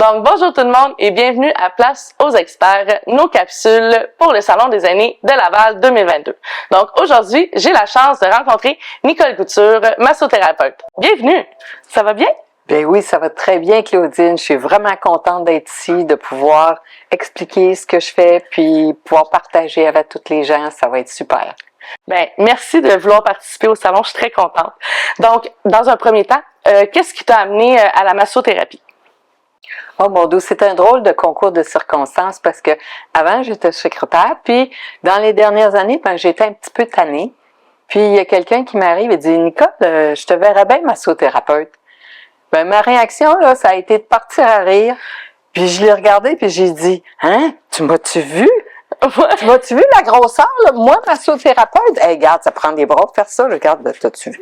Donc, bonjour tout le monde et bienvenue à Place aux experts, nos capsules pour le Salon des aînés de Laval 2022. Donc, aujourd'hui, j'ai la chance de rencontrer Nicole Couture, massothérapeute. Bienvenue! Ça va bien? Bien oui, ça va très bien, Claudine. Je suis vraiment contente d'être ici, de pouvoir expliquer ce que je fais, puis pouvoir partager avec toutes les gens. Ça va être super. Bien, merci de vouloir participer au salon. Je suis très contente. Donc, dans un premier temps, qu'est-ce qui t'a amené à la massothérapie? Oh mon Dieu, c'est un drôle de concours de circonstances parce que avant j'étais secrétaire, puis dans les dernières années, j'étais un petit peu tannée. Puis il y a quelqu'un qui m'arrive et dit Nicole, je te verrais bien massothérapeute. Ben ma réaction là, ça a été de partir à rire. Puis je l'ai regardé puis j'ai dit hein, tu m'as-tu vu? Tu m'as-tu vu la grosseur là? Moi massothérapeute, hey, regarde, ça prend des bras pour faire ça. Regarde, t'as-tu vu?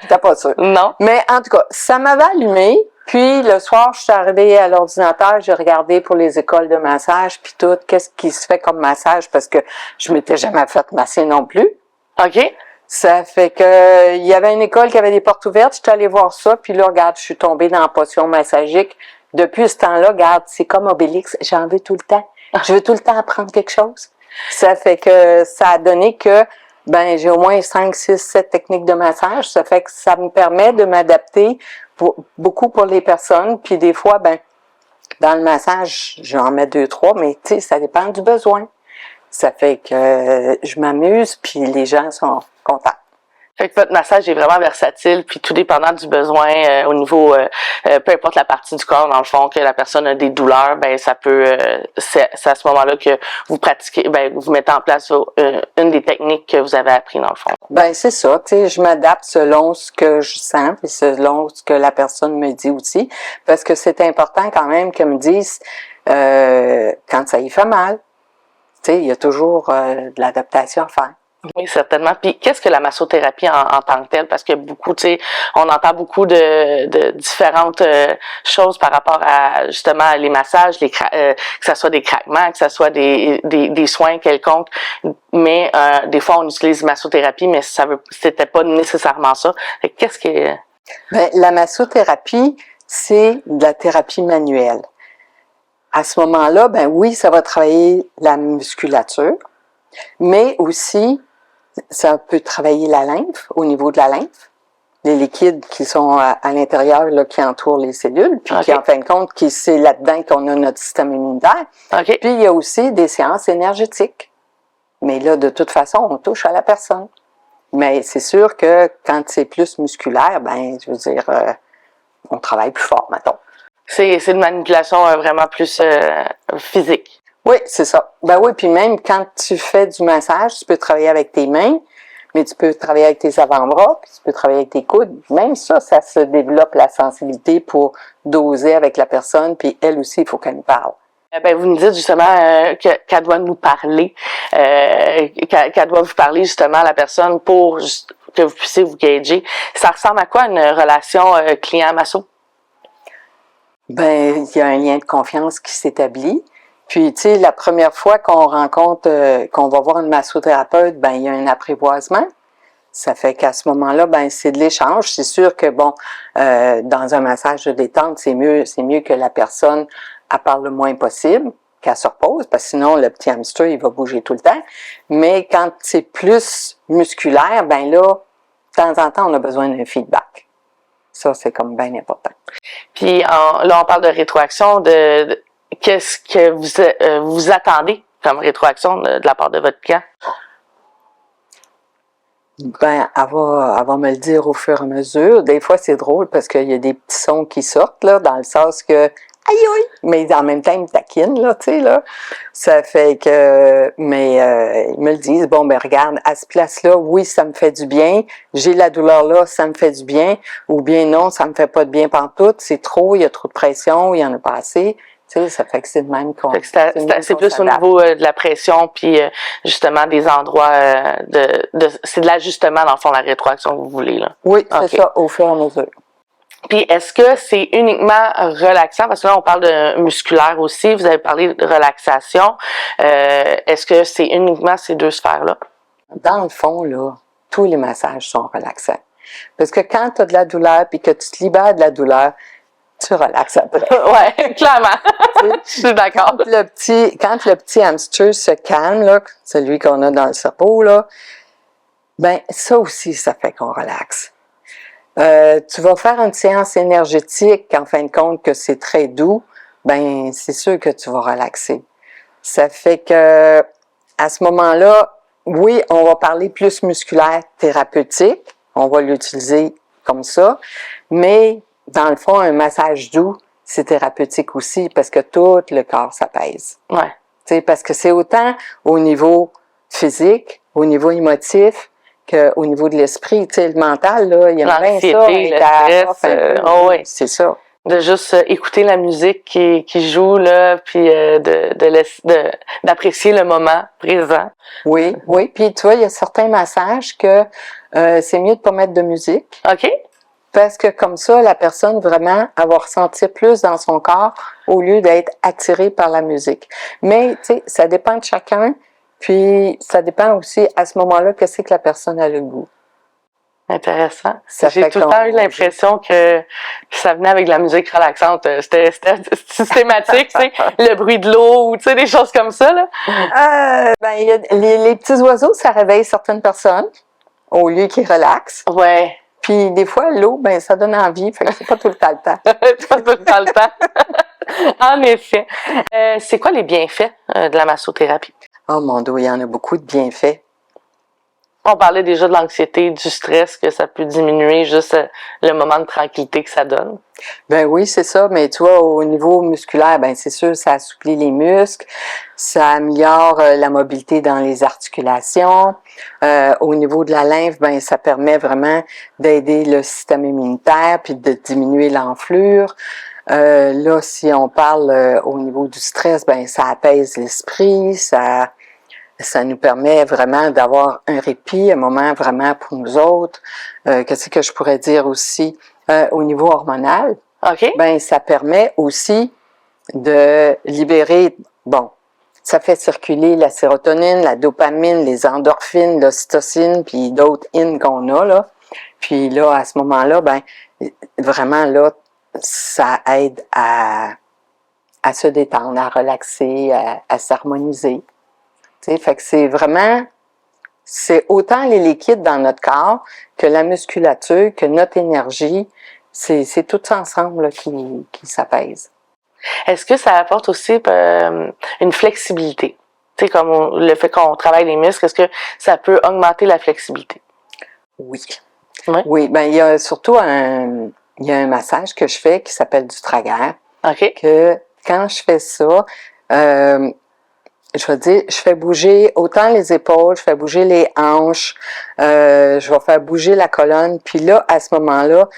J'étais pas sûre. Non. Mais en tout cas, ça m'avait allumé. Puis le soir, je suis arrivée à l'ordinateur, j'ai regardé pour les écoles de massage, puis tout, qu'est-ce qui se fait comme massage, parce que je m'étais jamais fait masser non plus. OK. Ça fait que il y avait une école qui avait des portes ouvertes, j'étais allée voir ça, puis là, regarde, je suis tombée dans la potion massagique. Depuis ce temps-là, regarde, c'est comme Obélix, j'en veux tout le temps. Je veux tout le temps apprendre quelque chose. Ça fait que ça a donné que j'ai au moins 5, 6, 7 techniques de massage. Ça fait que ça me permet de m'adapter beaucoup pour les personnes. Puis des fois, dans le massage, j'en mets 2, 3, mais tu sais, ça dépend du besoin. Ça fait que je m'amuse, puis les gens sont contents. Fait que votre massage est vraiment versatile, puis tout dépendant du besoin au niveau, peu importe la partie du corps, dans le fond, que la personne a des douleurs, ça peut, c'est à ce moment-là que vous pratiquez, vous mettez en place une des techniques que vous avez appris dans le fond. C'est ça, tu sais, je m'adapte selon ce que je sens, puis selon ce que la personne me dit aussi, parce que c'est important quand même qu'elle me dise quand ça y fait mal. Tu sais, il y a toujours de l'adaptation à faire. Oui, certainement. Puis, qu'est-ce que la massothérapie en tant que telle? Parce que beaucoup, tu sais, on entend beaucoup de différentes choses par rapport à, justement, les massages, que ça soit des craquements, que ça soit des soins quelconques. Mais, des fois, on utilise massothérapie, mais c'était pas nécessairement ça. Qu'est-ce que... La massothérapie, c'est de la thérapie manuelle. À ce moment-là, oui, ça va travailler la musculature, mais aussi, ça peut travailler la lymphe, au niveau de la lymphe, les liquides qui sont à l'intérieur, là, qui entourent les cellules, puis qui, en fin de compte, c'est là-dedans qu'on a notre système immunitaire. Okay. Puis, il y a aussi des séances énergétiques. Mais là, de toute façon, on touche à la personne. Mais c'est sûr que quand c'est plus musculaire, je veux dire, on travaille plus fort, mettons. C'est une manipulation vraiment plus physique. Oui, c'est ça. Oui, puis même quand tu fais du massage, tu peux travailler avec tes mains, mais tu peux travailler avec tes avant-bras, puis tu peux travailler avec tes coudes. Même ça se développe la sensibilité pour doser avec la personne, puis elle aussi, il faut qu'elle nous parle. Vous nous dites justement qu'elle doit nous parler, qu'elle doit vous parler justement à la personne pour que vous puissiez vous gager. Ça ressemble à quoi une relation client-masso? Il y a un lien de confiance qui s'établit. Puis, tu sais, la première fois qu'on rencontre, qu'on va voir une massothérapeute, il y a un apprivoisement. Ça fait qu'à ce moment-là, c'est de l'échange. C'est sûr que, dans un massage de détente, c'est mieux que la personne, elle parle le moins possible, qu'elle se repose, parce que sinon, le petit hamster, il va bouger tout le temps. Mais quand c'est plus musculaire, là, de temps en temps, on a besoin d'un feedback. Ça, c'est comme bien important. Puis, là, on parle de rétroaction, qu'est-ce que vous attendez comme rétroaction de la part de votre client? Elle va me le dire au fur et à mesure. Des fois, c'est drôle parce qu'il y a des petits sons qui sortent, là, dans le sens que aïe aïe, mais en même temps, ils me taquinent, là, tu sais, là. Ça fait que, ils me le disent, regarde, à cette place-là, oui, ça me fait du bien. J'ai la douleur là, ça me fait du bien. Ou bien non, ça me fait pas de bien pantoute. C'est trop, il y a trop de pression, il y en a pas assez. Tu sais, ça fait que c'est le même qu'on... C'est plus au niveau de la pression, puis justement des endroits c'est de l'ajustement, dans le fond, la rétroaction que vous voulez, là. Oui, c'est ça, au fur et à mesure. Puis est-ce que c'est uniquement relaxant? Parce que là, on parle de musculaire aussi, vous avez parlé de relaxation. Est-ce que c'est uniquement ces deux sphères-là? Dans le fond, là, tous les massages sont relaxants. Parce que quand tu as de la douleur, puis que tu te libères de la douleur, tu relaxes après. Ouais, clairement. Je suis d'accord. Quand le petit hamster se calme, là, celui qu'on a dans le cerveau, là, ben ça aussi, ça fait qu'on relaxe. Tu vas faire une séance énergétique, en fin de compte, que c'est très doux, ben c'est sûr que tu vas relaxer. Ça fait que à ce moment-là, oui, on va parler plus musculaire, thérapeutique, on va l'utiliser comme ça, mais dans le fond, un massage doux, c'est thérapeutique aussi parce que tout le corps s'apaise. Ouais. T'sais, parce que c'est autant au niveau physique, au niveau émotif, qu'au niveau de l'esprit. Tu sais, le mental, là, il aime bien ça, L'anxiété, le stress, oh oui. C'est ça. De juste écouter la musique qui joue, là, puis d'apprécier le moment présent. Oui, oui. Puis tu vois, il y a certains massages que c'est mieux de pas mettre de musique. OK? Parce que comme ça, la personne vraiment, elle va ressentir plus dans son corps au lieu d'être attirée par la musique. Mais, tu sais, ça dépend de chacun. Puis, ça dépend aussi, à ce moment-là, qu'est-ce que la personne a le goût. Intéressant. Ça J'ai fait tout le temps eu l'impression que ça venait avec de la musique relaxante. C'était systématique, tu sais, le bruit de l'eau ou tu sais, des choses comme ça, là. Ben, il y a les petits oiseaux, ça réveille certaines personnes au lieu qu'ils relaxent. Ouais. Puis, des fois, l'eau, ben, ça donne envie. Fait que c'est pas tout le temps le temps. C'est pas tout le temps le temps. En effet. C'est quoi les bienfaits de la massothérapie? Oh mon Dieu, il y en a beaucoup de bienfaits. On parlait déjà de l'anxiété, du stress, que ça peut diminuer juste le moment de tranquillité que ça donne. Ben oui, c'est ça, mais tu vois, au niveau musculaire, ben c'est sûr, ça assouplit les muscles, ça améliore la mobilité dans les articulations. Au niveau de la lymphe, ben ça permet vraiment d'aider le système immunitaire puis de diminuer l'enflure. Là, si on parle au niveau du stress, ben ça apaise l'esprit, ça nous permet vraiment d'avoir un répit, un moment vraiment pour nous autres. Qu'est-ce que je pourrais dire aussi? Au niveau hormonal, OK. ben ça permet aussi de libérer, bon, ça fait circuler la sérotonine, la dopamine, les endorphines, l'ocytocine, puis d'autres in qu'on a, là. Puis là, à ce moment-là, ben vraiment, là, ça aide à se détendre, à relaxer, à s'harmoniser. Fait que c'est autant les liquides dans notre corps que la musculature, que notre énergie, c'est tout ça ensemble là, qui s'apaise. Est-ce que ça apporte aussi une flexibilité? Tu sais, comme le fait qu'on travaille les muscles, est-ce que ça peut augmenter la flexibilité? Oui. Ouais. Oui, ben il y a surtout un massage que je fais qui s'appelle du tragueur. OK. Que quand je fais ça, je vais dire, je fais bouger autant les épaules, je fais bouger les hanches, je vais faire bouger la colonne. Puis là, à ce moment-là,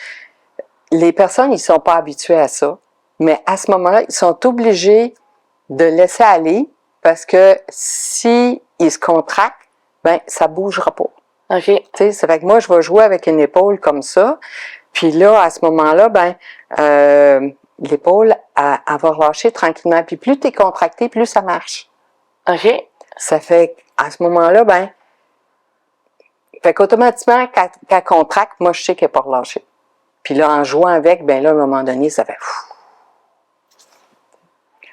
les personnes, ils sont pas habitués à ça. Mais à ce moment-là, ils sont obligés de laisser aller parce que si ils se contractent, ben ça bougera pas. OK. Tu sais, ça fait que moi, je vais jouer avec une épaule comme ça. Puis là, à ce moment-là, ben l'épaule, elle va relâcher tranquillement. Puis plus tu es contracté, plus ça marche. OK. Ça fait qu'à ce moment-là, ben, fait qu'automatiquement, quand elle contracte, moi, je sais qu'elle n'est pas relâchée. Puis là, en jouant avec, ben là, à un moment donné, ça fait fou.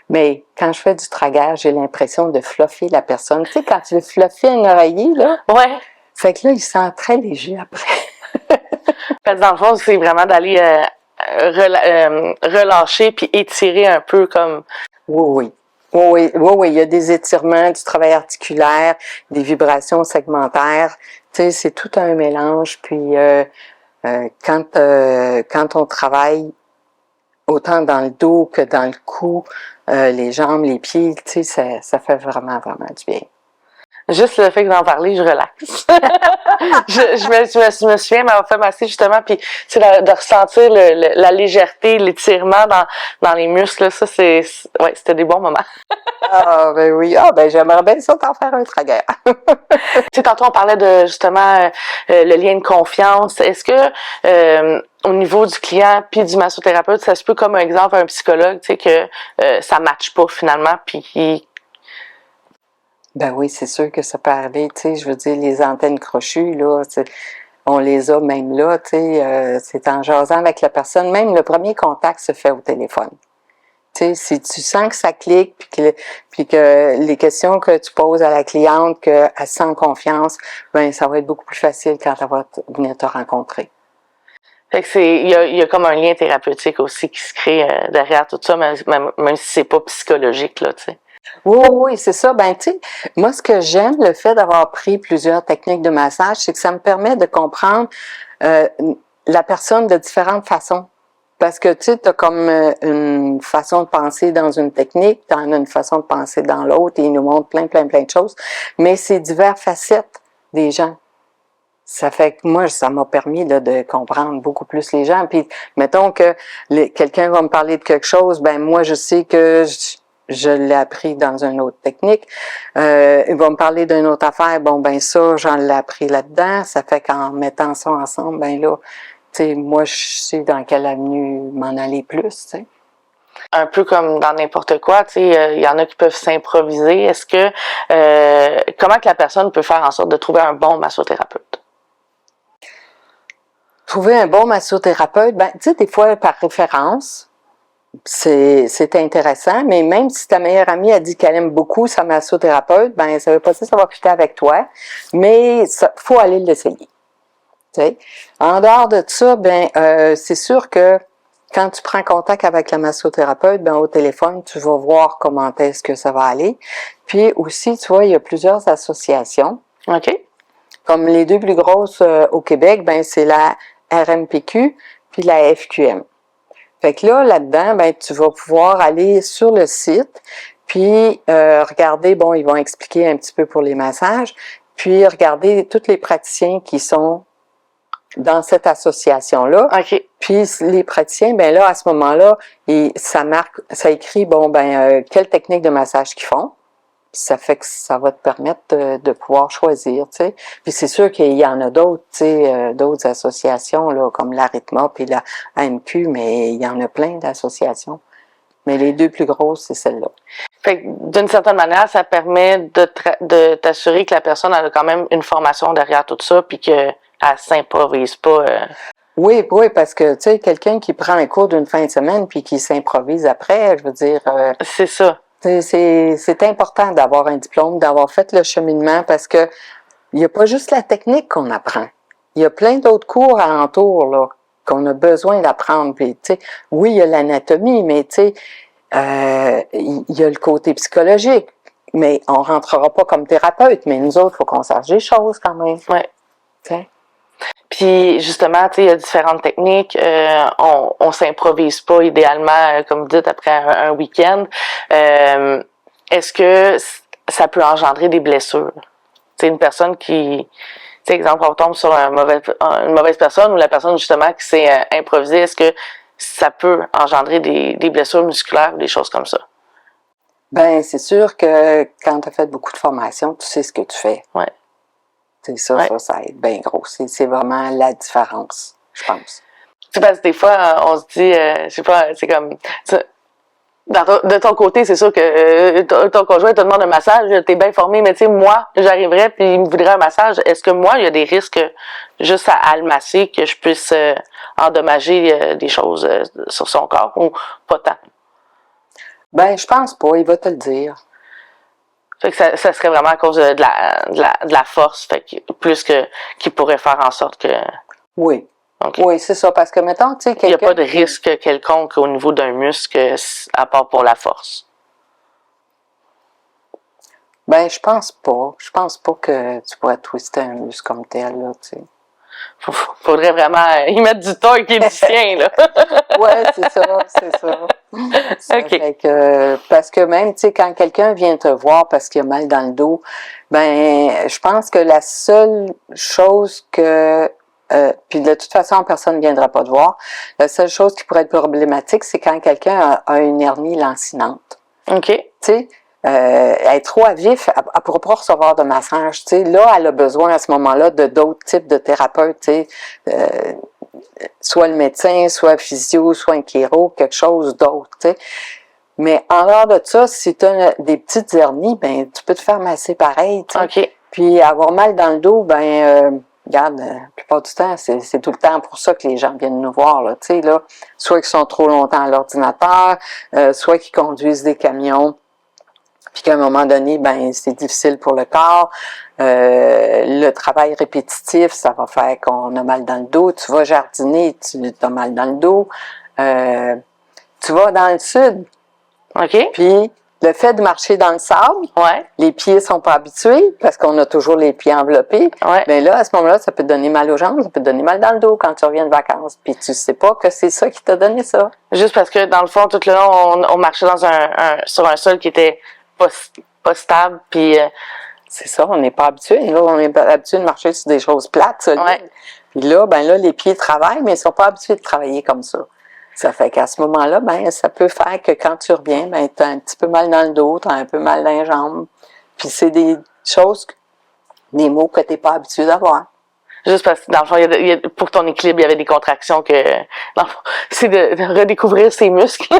Mais quand je fais du tragueur, j'ai l'impression de fluffer la personne. Tu sais, quand tu veux fluffer un oreiller, là. Ouais. Fait que là, il se sent très léger après. Fait que dans le fond, c'est vraiment d'aller relâcher puis étirer un peu comme... Oui, oui. Oui, oui, oui, il y a des étirements, du travail articulaire, des vibrations segmentaires. Tu sais, c'est tout un mélange. Puis quand on travaille autant dans le dos que dans le cou, les jambes, les pieds, tu sais, ça fait vraiment, vraiment du bien. Juste le fait d'en parler, je relaxe. je me souviens m'avoir fait masser justement, puis de ressentir la légèreté, l'étirement dans les muscles, là, ça ouais, c'était des bons moments. Ah ben oui, ben j'aimerais bien ça t'en faire un tragueur. Tu sais, tantôt on parlait de justement le lien de confiance. Est-ce que au niveau du client puis du massothérapeute, ça se peut comme un exemple un psychologue, tu sais, que ça matche pas finalement, puis Ben oui, c'est sûr que ça peut arriver, tu sais, je veux dire, les antennes crochues, là, on les a même là, tu sais, c'est en jasant avec la personne. Même le premier contact se fait au téléphone. Tu sais, si tu sens que ça clique, puis que les questions que tu poses à la cliente, qu'elle sent confiance, ben ça va être beaucoup plus facile quand elle va venir te rencontrer. Fait que il y a comme un lien thérapeutique aussi qui se crée derrière tout ça, même si c'est pas psychologique, là, tu sais. Oui, c'est ça. Ben, tu sais, moi, ce que j'aime, le fait d'avoir appris plusieurs techniques de massage, c'est que ça me permet de comprendre la personne de différentes façons. Parce que, tu sais, tu as comme une façon de penser dans une technique, tu en as une façon de penser dans l'autre, et ils nous montrent plein de choses. Mais c'est diverses facettes des gens. Ça fait que moi, ça m'a permis de comprendre beaucoup plus les gens. Puis, mettons que quelqu'un va me parler de quelque chose, ben moi, je sais que je l'ai appris dans une autre technique. Il va me parler d'une autre affaire, bon ben ça, j'en l'ai appris là-dedans. Ça fait qu'en mettant ça ensemble, ben là, tu sais, moi, je sais dans quelle avenue m'en aller plus, tu sais. Un peu comme dans n'importe quoi, tu sais, il y en a qui peuvent s'improviser. Est-ce que comment que la personne peut faire en sorte de trouver un bon massothérapeute? Trouver un bon massothérapeute, ben, tu sais, des fois, par référence, c'est intéressant, mais même si ta meilleure amie a dit qu'elle aime beaucoup sa massothérapeute, ben, ça veut pas dire que ça va fitter avec toi, mais ça, faut aller l'essayer. Tu sais. En dehors de ça, ben, c'est sûr que quand tu prends contact avec la massothérapeute, ben, au téléphone, tu vas voir comment est-ce que ça va aller. Puis aussi, tu vois, il y a plusieurs associations. OK. Comme les deux plus grosses au Québec, ben, c'est la RMPQ puis la FQM. Fait que là-dedans, ben, tu vas pouvoir aller sur le site, puis regarder, bon, ils vont expliquer un petit peu pour les massages, puis regarder tous les praticiens qui sont dans cette association-là. OK. Puis les praticiens, ben là, à ce moment-là, ça écrit, bon, ben, quelle technique de massage qu'ils font. Puis ça fait que ça va te permettre de pouvoir choisir, tu sais. Puis c'est sûr qu'il y en a d'autres, tu sais, d'autres associations, là, comme l'Arithma puis la AMQ, mais il y en a plein d'associations. Mais les deux plus grosses, c'est celle-là. Fait que d'une certaine manière, ça permet de t'assurer que la personne a quand même une formation derrière tout ça, puis qu'elle s'improvise pas. Oui, parce que, tu sais, quelqu'un qui prend un cours d'une fin de semaine puis qui s'improvise après, je veux dire... c'est ça. C'est important d'avoir un diplôme, d'avoir fait le cheminement parce que il n'y a pas juste la technique qu'on apprend. Il y a plein d'autres cours alentour là, qu'on a besoin d'apprendre. Puis, tu sais, oui, il y a l'anatomie, mais tu sais, il y a le côté psychologique. Mais on rentrera pas comme thérapeute, mais nous autres, il faut qu'on sache des choses quand même. Ouais. T'sais. Puis justement, tu sais, il y a différentes techniques. On s'improvise pas idéalement, comme vous dites, après un week-end. Est-ce que ça peut engendrer des blessures? C'est une personne qui, tu sais, exemple, on tombe sur une mauvaise personne ou la personne justement qui s'est improvisée. Est-ce que ça peut engendrer des blessures musculaires ou des choses comme ça? Ben, c'est sûr que quand tu as fait beaucoup de formation, tu sais ce que tu fais. Ouais. C'est ça, ouais. ça aide bien gros. C'est vraiment la différence, je pense. Tu sais, parce que des fois, on se dit, je sais pas, c'est comme... de ton côté, c'est sûr que ton conjoint te demande un massage, t'es bien formé, mais tu sais, moi, j'arriverais puis il me voudrait un massage. Est-ce que moi, il y a des risques juste à le masser, que je puisse endommager des choses sur son corps ou pas tant? Ben, je pense pas, il va te le dire. Fait que ça serait vraiment à cause de la force, fait que plus que qui pourrait faire en sorte que... Oui. Okay. Oui, c'est ça, parce que mettons, tu sais, quelqu'un... Il n'y a pas de risque quelconque au niveau d'un muscle, à part pour la force. Ben, je pense pas. Je pense pas que tu pourrais twister un muscle comme tel, là, tu sais. Faudrait vraiment y mettre du torque et du sien, là. Ouais, c'est ça. OK. Fait que, parce que même, tu sais, quand quelqu'un vient te voir parce qu'il a mal dans le dos, ben, je pense que la seule chose que... puis de toute façon, personne ne viendra pas te voir. La seule chose qui pourrait être problématique, c'est quand quelqu'un a une hernie lancinante. OK. Tu sais, elle est trop à vif, elle ne pourra pas recevoir de massage. Tu sais, là, elle a besoin à ce moment-là de d'autres types de thérapeutes. Tu sais, soit le médecin, soit un physio, soit un chiro, quelque chose d'autre. Tu sais. Mais en dehors de ça, si tu as des petites hernies, ben tu peux te faire masser pareil. Tu sais. OK. Puis avoir mal dans le dos, ben regarde, la plupart du temps, c'est tout le temps pour ça que les gens viennent nous voir, là, tu sais, là, soit qu'ils sont trop longtemps à l'ordinateur, soit qu'ils conduisent des camions, puis qu'à un moment donné, ben c'est difficile pour le corps. Le travail répétitif, ça va faire qu'on a mal dans le dos. Tu vas jardiner, tu as mal dans le dos. Tu vas dans le sud, OK? puis le fait de marcher dans le sable, Ouais. les pieds sont pas habitués parce qu'on a toujours les pieds enveloppés. Ouais. Mais là, à ce moment-là, ça peut te donner mal aux jambes, ça peut te donner mal dans le dos quand tu reviens de vacances. Puis tu sais pas que c'est ça qui t'a donné ça. Juste parce que, dans le fond, tout le long, on marchait dans sur un sol qui était pas stable, puis... C'est ça, on n'est pas habitué. Là, on est habitué de marcher sur des choses plates, solides. Ouais. Puis là, ben là, les pieds travaillent, mais ils sont pas habitués de travailler comme ça. Ça fait qu'à ce moment-là, ben ça peut faire que quand tu reviens, ben tu as un petit peu mal dans le dos, tu as un peu mal dans les jambes. Puis c'est des choses, des mots que tu n'es pas habitué d'avoir. Juste parce que, dans le fond, pour ton équilibre, il y avait des contractions que... Dans le fond, c'est de redécouvrir ses muscles.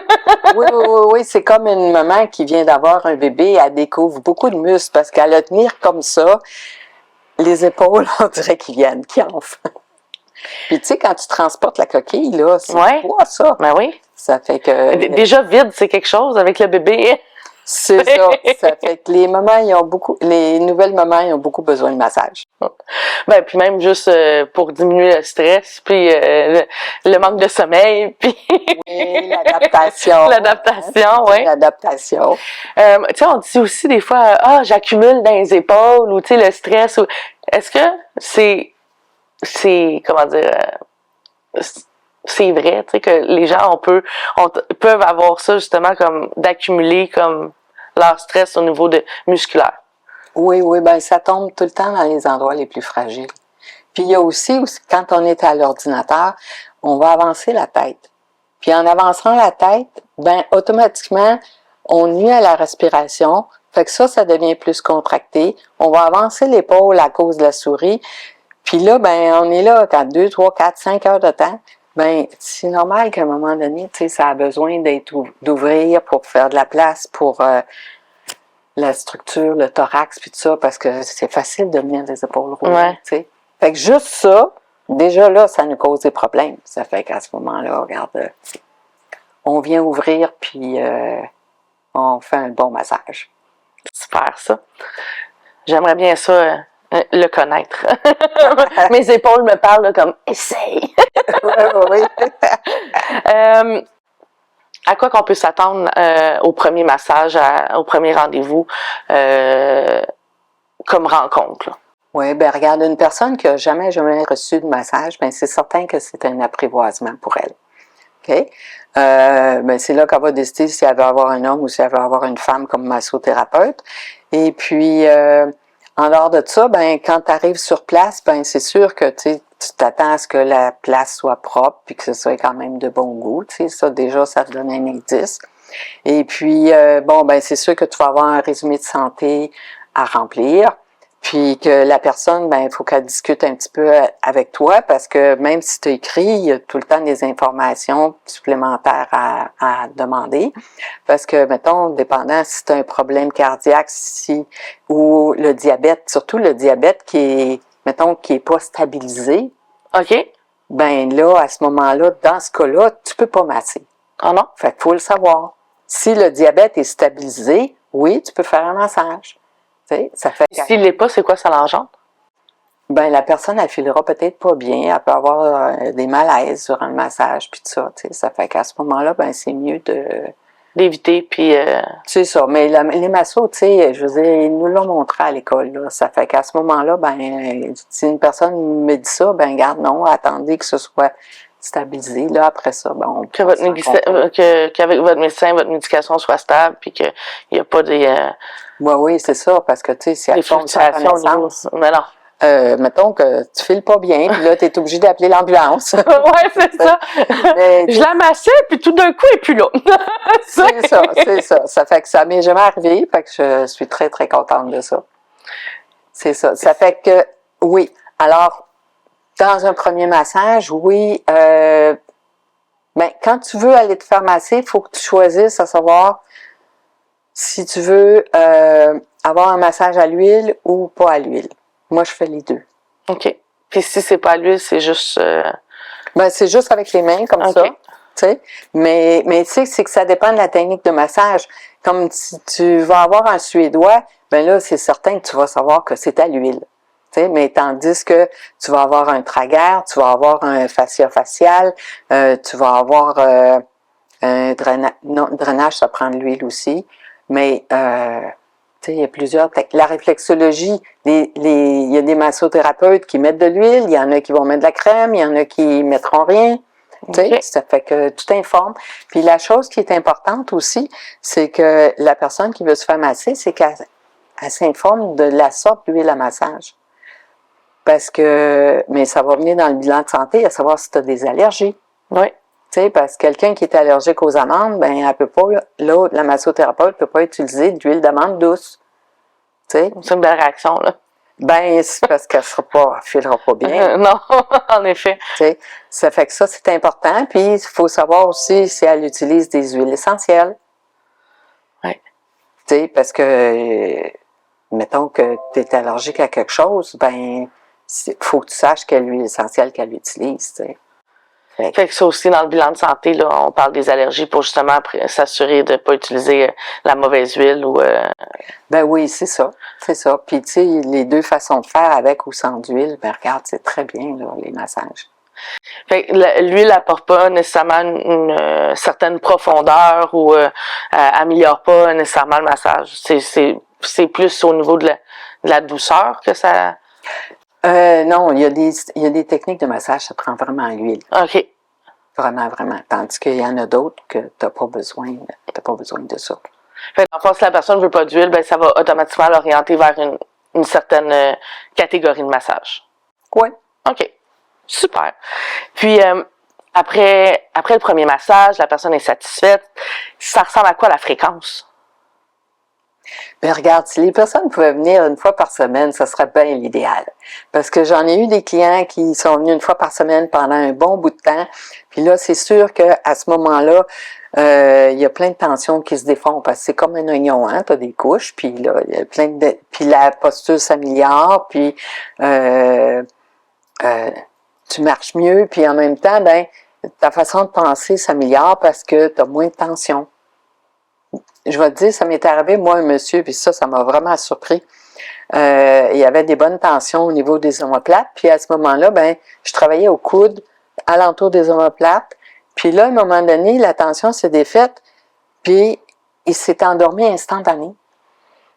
Oui, c'est comme une maman qui vient d'avoir un bébé, elle découvre beaucoup de muscles parce qu'à le tenir comme ça, les épaules, on dirait qu'ils viennent, qu'ils enflent. Puis tu sais, quand tu transportes la coquille, là, c'est quoi ça? Ben oui. Ça fait que... Déjà vide, c'est quelque chose avec le bébé. C'est ça. Ça fait que les mamans, les nouvelles mamans, ils ont beaucoup besoin de massage. Ben, puis même juste pour diminuer le stress, puis le manque de sommeil, puis... Oui, l'adaptation. L'adaptation, oui. L'adaptation. Tu sais, on dit aussi des fois, j'accumule dans les épaules, ou tu sais, le stress, ou... Est-ce que c'est, comment dire... c'est vrai, tu sais, que les gens, peuvent avoir ça, justement, comme d'accumuler, comme leur stress au niveau musculaire. Oui, ben ça tombe tout le temps dans les endroits les plus fragiles. Puis il y a aussi, quand on est à l'ordinateur, on va avancer la tête. Puis en avançant la tête, ben automatiquement, on nuit à la respiration. Fait que ça devient plus contracté. On va avancer l'épaule à cause de la souris. Puis là, ben on est là quand 2, 3, 4, 5 heures de temps. Ben c'est normal qu'à un moment donné, tu sais, ça a besoin d'ouvrir pour faire de la place pour la structure, le thorax, puis tout ça, parce que c'est facile de venir des épaules rouges, tu sais. Fait que juste ça, déjà là, ça nous cause des problèmes. Ça fait qu'à ce moment-là, regarde, on vient ouvrir, puis on fait un bon massage. Super, ça. J'aimerais bien ça, le connaître. Mes épaules me parlent là, comme « essaye! » Oui. À quoi qu'on peut s'attendre au premier massage, au premier rendez-vous comme rencontre? Oui, ben regarde, une personne qui n'a jamais reçu de massage, ben c'est certain que c'est un apprivoisement pour elle. OK? Ben c'est là qu'elle va décider si elle veut avoir un homme ou si elle veut avoir une femme comme massothérapeute. Et puis, en dehors de ça, ben quand tu arrives sur place, ben c'est sûr que tu t'attends à ce que la place soit propre puis que ce soit quand même de bon goût. Tu sais, ça déjà, ça te donne un indice. Et puis, ben c'est sûr que tu vas avoir un résumé de santé à remplir. Puis que la personne, ben il faut qu'elle discute un petit peu avec toi parce que même si tu écris, il y a tout le temps des informations supplémentaires à demander. Parce que, mettons, dépendant si tu as un problème cardiaque, ou le diabète, surtout le diabète qui est pas stabilisé. OK. Ben là, à ce moment-là, dans ce cas-là, tu peux pas masser. Ah non? Fait qu'il faut le savoir. Si le diabète est stabilisé, oui, tu peux faire un massage. Ça fait s'il l'est pas, c'est quoi ça l'engendre? Ben la personne, elle filera peut-être pas bien, elle peut avoir des malaises durant le massage, puis tout ça, ça fait qu'à ce moment-là, ben c'est mieux d'éviter, puis... C'est ça, mais les massos, tu sais, je veux dire, ils nous l'ont montré à l'école, là, ça fait qu'à ce moment-là, ben si une personne me dit ça, ben garde non, attendez que ce soit stabilisé, là, après ça, ben qu'avec votre médecin, votre médication soit stable, puis qu'il n'y a pas des... oui, c'est ça, parce que, tu sais, si elle tombe sur la naissance, mais non. Mettons que tu files pas bien, puis là, tu es obligé d'appeler l'ambulance. Ouais, c'est ça. Mais, je la massais, puis tout d'un coup, elle est plus là. C'est ça. Ça fait que ça m'est jamais arrivé, fait que je suis très, très contente de ça. C'est ça. Ça fait que, oui. Alors, dans un premier massage, oui, ben, quand tu veux aller te faire masser, il faut que tu choisisses à savoir si tu veux avoir un massage à l'huile ou pas à l'huile. Moi, je fais les deux. OK. Puis si c'est pas à l'huile, c'est juste... Ben, c'est juste avec les mains, comme ça. Tu sais. Mais tu sais, c'est que ça dépend de la technique de massage. Comme si tu vas avoir un Suédois, ben là, c'est certain que tu vas savoir que c'est à l'huile. Tu sais, mais tandis que tu vas avoir un tragueur, tu vas avoir un fascia facial, tu vas avoir un drainage, ça prend de l'huile aussi. Mais tu sais, il y a plusieurs la réflexologie, il y a des massothérapeutes qui mettent de l'huile, il y en a qui vont mettre de la crème, il y en a qui mettront rien. Tu sais, ça fait que tout informe. Puis la chose qui est importante aussi, c'est que la personne qui veut se faire masser, c'est qu'elle s'informe de la sorte d'huile à massage. Parce que, mais ça va venir dans le bilan de santé, à savoir si tu as des allergies. Oui. Tu sais, parce que quelqu'un qui est allergique aux amandes, ben, elle peut pas, la massothérapeute peut pas utiliser d'huile d'amande douce. Tu sais. C'est une belle réaction, là. Ben, c'est parce qu'elle filera pas bien. Non, en effet. Tu sais, ça fait que ça, c'est important. Puis, il faut savoir aussi si elle utilise des huiles essentielles. Oui. Tu sais, parce que, mettons que tu es allergique à quelque chose, ben, faut que tu saches quelle huile essentielle qu'elle utilise, tu sais. Fait que ça aussi, dans le bilan de santé, là, on parle des allergies pour justement s'assurer de ne pas utiliser la mauvaise huile ou... Ben oui, c'est ça. C'est ça. Puis, tu sais, les deux façons de faire avec ou sans d'huile, ben regarde, c'est très bien, là, les massages. Fait que l'huile n'apporte pas nécessairement une certaine profondeur ou améliore pas nécessairement le massage. C'est plus au niveau de la douceur que ça... Non, il y a des techniques de massage, ça prend vraiment l'huile. OK. Vraiment, vraiment. Tandis qu'il y en a d'autres que t'as pas besoin de ça. Fait que, si la personne ne veut pas d'huile, ben ça va automatiquement l'orienter vers une certaine catégorie de massage. Oui. OK. Super. Puis, après le premier massage, la personne est satisfaite. Ça ressemble à quoi la fréquence? Ben regarde, si les personnes pouvaient venir une fois par semaine, ça serait bien l'idéal. Parce que j'en ai eu des clients qui sont venus une fois par semaine pendant un bon bout de temps. Puis là, c'est sûr qu'à ce moment-là, il y a plein de tensions qui se défont parce que c'est comme un oignon, hein, t'as des couches, puis là, il y a puis la posture s'améliore, puis tu marches mieux, puis en même temps, ben, ta façon de penser s'améliore parce que t'as moins de tension. Je vais te dire, ça m'est arrivé, moi, un monsieur, puis ça m'a vraiment surpris. Il y avait des bonnes tensions au niveau des omoplates, puis à ce moment-là, ben, je travaillais au coude, alentour des omoplates, puis là, à un moment donné, la tension s'est défaite, puis il s'est endormi instantané.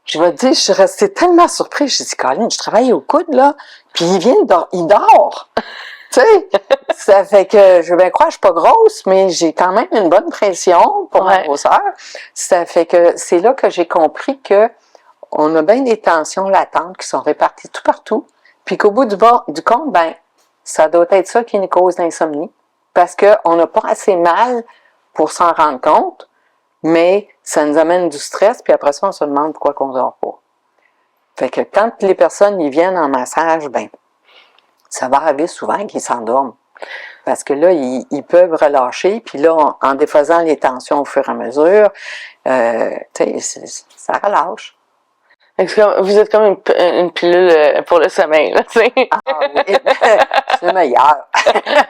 Je vais te dire, je suis restée tellement surprise, j'ai dit, Colin, je travaille au coude, là, puis il dort. Tu sais, ça fait que je vais bien croire, je suis pas grosse, mais j'ai quand même une bonne pression pour ma grosseur. Ça fait que c'est là que j'ai compris que on a bien des tensions latentes qui sont réparties tout partout, puis qu'au bout du compte, ben, ça doit être ça qui est une cause d'insomnie, parce qu'on n'a pas assez mal pour s'en rendre compte, mais ça nous amène du stress, puis après ça, on se demande pourquoi on dort pas. Fait que quand les personnes y viennent en massage, ben, ça va arriver souvent qu'ils s'endorment. Parce que là, ils peuvent relâcher, puis là, en défaisant les tensions au fur et à mesure, tu sais, ça relâche. Vous êtes comme une pilule pour le sommeil, là, tu sais. Ah oui, c'est meilleur.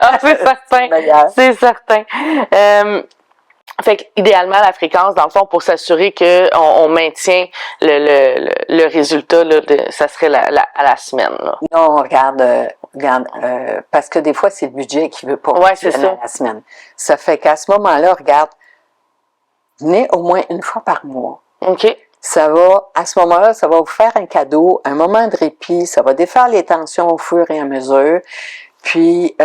Ah, c'est certain. C'est certain. Fait que, idéalement, la fréquence, dans le fond, pour s'assurer qu'on maintient le résultat, là, ça serait à la semaine, là. Non, regarde, parce que des fois, c'est le budget qui veut pas c'est ça. à la semaine. Ça fait qu'à ce moment-là, regarde, venez au moins une fois par mois. OK. À ce moment-là, ça va vous faire un cadeau, un moment de répit, ça va défaire les tensions au fur et à mesure, puis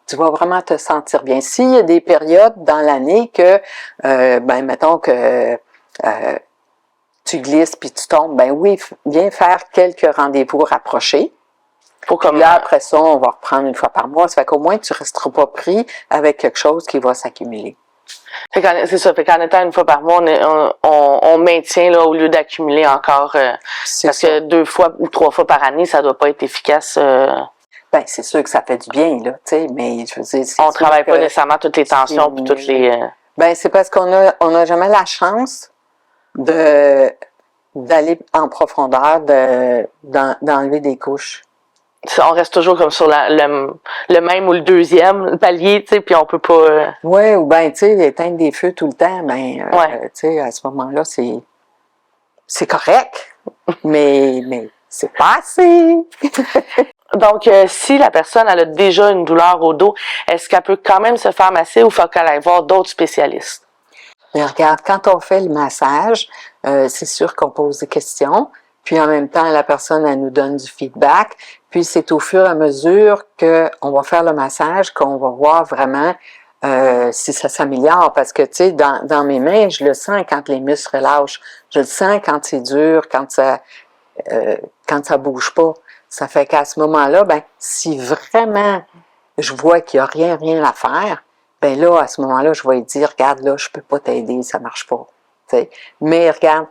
tu vas vraiment te sentir bien. S'il y a des périodes dans l'année que, ben, mettons que tu glisses puis tu tombes, ben oui, viens faire quelques rendez-vous rapprochés. Là, après ça, on va reprendre une fois par mois. Ça fait qu'au moins, tu ne resteras pas pris avec quelque chose qui va s'accumuler. C'est ça. Fait qu'en étant une fois par mois, on maintient, là, au lieu d'accumuler encore, parce que 2 fois ou 3 fois par année, ça doit pas être efficace. Ben, c'est sûr que ça fait du bien, là, tu sais, mais je veux dire... On travaille pas nécessairement toutes les tensions puis toutes les... Ben, c'est parce qu'on a jamais la chance d'aller en profondeur, d'enlever des couches. on reste toujours comme sur le même ou le deuxième palier, tu sais, puis on peut pas... Ouais, ou bien, tu sais, éteindre des feux tout le temps, ben, Ouais. tu sais, à ce moment-là, c'est correct, mais c'est pas assez. Donc, si la personne elle a déjà une douleur au dos, est-ce qu'elle peut quand même se faire masser ou faut qu'elle aille voir d'autres spécialistes? Mais regarde, quand on fait le massage, c'est sûr qu'on pose des questions, puis en même temps, la personne, elle nous donne du feedback, puis c'est au fur et à mesure qu'on va faire le massage qu'on va voir vraiment si ça s'améliore, parce que, tu sais, dans mes mains, je le sens quand les muscles relâchent, je le sens quand c'est dur, quand ça bouge pas. Ça fait qu'à ce moment-là, ben, si vraiment je vois qu'il n'y a rien à faire, ben là, à ce moment-là, je vais lui dire, regarde, là, je peux pas t'aider, ça marche pas. T'sais. Mais regarde,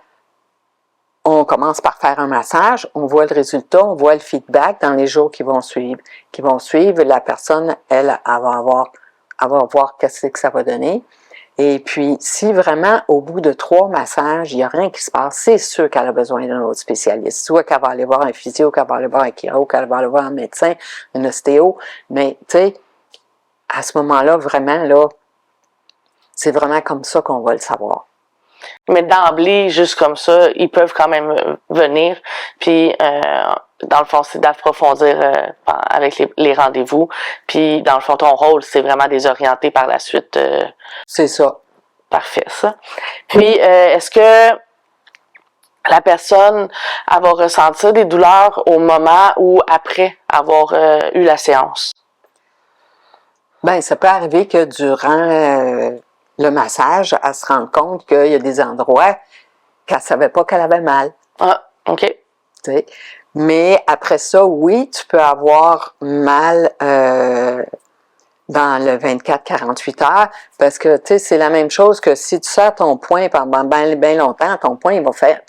on commence par faire un massage, on voit le résultat, on voit le feedback dans les jours qui vont suivre. La personne, elle va voir qu'est-ce que ça va donner. Et puis, si vraiment, au bout de 3 massages, il n'y a rien qui se passe, c'est sûr qu'elle a besoin d'un autre spécialiste. Soit qu'elle va aller voir un physio, qu'elle va aller voir un chiro, qu'elle va aller voir un médecin, un ostéo. Mais, tu sais, à ce moment-là, vraiment, là, c'est vraiment comme ça qu'on va le savoir. Mais d'emblée, juste comme ça, ils peuvent quand même venir. Puis, dans le fond, c'est d'approfondir avec les rendez-vous. Puis, dans le fond, ton rôle, c'est vraiment désorienter par la suite. C'est ça. Parfait, ça. Puis, est-ce que la personne elle va ressentir des douleurs au moment ou après avoir eu la séance? Ben, ça peut arriver que durant le massage, elle se rende compte qu'il y a des endroits qu'elle ne savait pas qu'elle avait mal. Ah, OK. T'sais. Mais après ça, oui, tu peux avoir mal dans le 24-48 heures, parce que, tu sais, c'est la même chose que si tu sers ton poing pendant bien longtemps, ton poing, il va faire